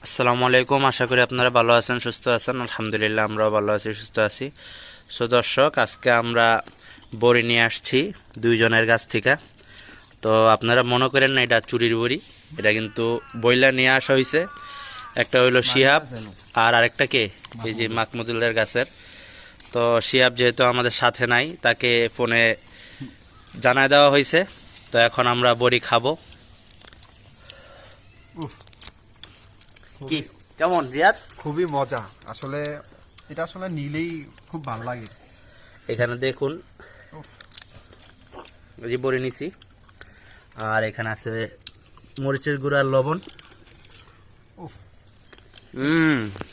আসসালামু আলাইকুম। আশা করি আপনারা ভালো আছেন, সুস্থ আছেন। আলহামদুলিল্লাহ আমরাও ভালো আছি, সুস্থ আছি। সো দর্শক, আজকে আমরা বড়ি নিয়ে আসছি দুইজনের কাছ থেকে। তো আপনারা মনে করেন না এটা চুরির বড়ি, এটা কিন্তু বইলা নিয়ে আসা হয়েছে। একটা হইলো শিহাব আর আরেকটা কে, এই যে মাকমুদুলের গাছের। তো শিহাব যেহেতু আমাদের সাথে নাই, তাকে ফোনে জানায় দেওয়া হয়েছে। তো এখন আমরা বড়ি খাবো। কি কেমন রিয়াদ? খুবই মজা আসলে, এটা আসলে নিলেই খুব ভালো লাগে। এখানে দেখুন, এই যে বড়ি নিছি, আর এখানে আছে মরিচের গুঁড়া আর লবণ। উফ,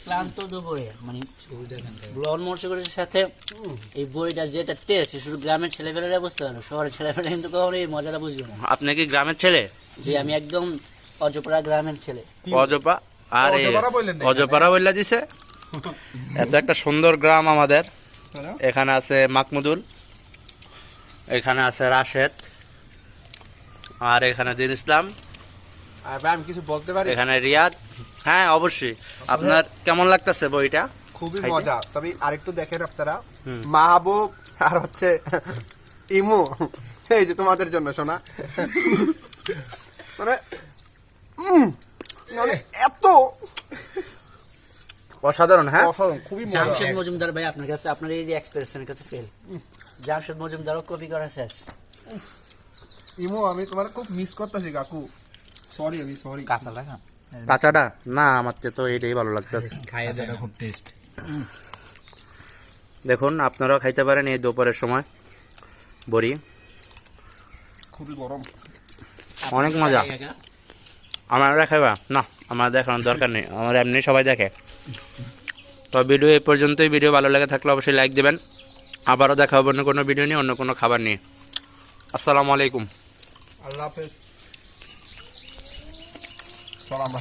ক্লান্ত তো বই মানে লবণ মরিচের গুঁড়োর সাথে এই বইটা যেটা টেস্ট, শুধু গ্রামের ছেলেপেলেরা বুঝতে পারবে, শহরের ছেলেপেলেরা কিন্তু কখনো এই মজাটা বুঝবে না। আপনি কি গ্রামের ছেলে? যে আমি একদম অজপাড়া গ্রামের ছেলে। অজপা? আরে অজপাড়া বললেন না অজপাড়া বললা দিছে। এত একটা সুন্দর গ্রাম আমাদের। তাই না? এখানে আছে মাকমুদুল, এখানে আছে রাশেদ, আর এখানে দিন ইসলাম, আর ভাই আমি কিছু বলতে পারি? এখানে রিয়াদ। হ্যাঁ অবশ্যই। আপনার কেমন লাগতেছে বইটা? খুবই খাইতে? মজা। তবে আরেকটু দেখেন আপনারা, মাহবুব আর হচ্ছে ইমু, এই যে তোমাদের জন্য শোনা, মানে মানে এত অসাধারণ। হ্যাঁ অসাধারণ, খুবই মজা। জামশেদ মজুমদার ভাই, আপনার কাছে আপনার এই যে এক্সপ্রেশনের কাছে ফেল। জামশেদ মজুমদারও কপি করা শেষ। ইমু, আমি তোমার খুব মিস করতেছি কাকু, সরি, আমি সরি। কাঁচা লাগা কাঁচাটা না, আমার তো এটাই ভালো লাগতেছে। খাইয়ে দেয় খুব টেস্ট। দেখুন, আপনারাও খাইতে পারেন এই দুপুরের সময় বড়ি। খুবই গরম। অনেক মজা। আমার খাইবা না, আমার দেখানোর দরকার নেই, আমার এমনি সবাই দেখে। তো ভিডিও এই পর্যন্তই। ভিডিও ভালো লেগে থাকলে অবশ্যই লাইক দেবেন। আবারও দেখা হবে অন্য কোনো ভিডিও নিয়ে, অন্য কোনো খাবার নিয়ে। আসসালামু আলাইকুম। আল্লাহ হাফেজ। চল আমরা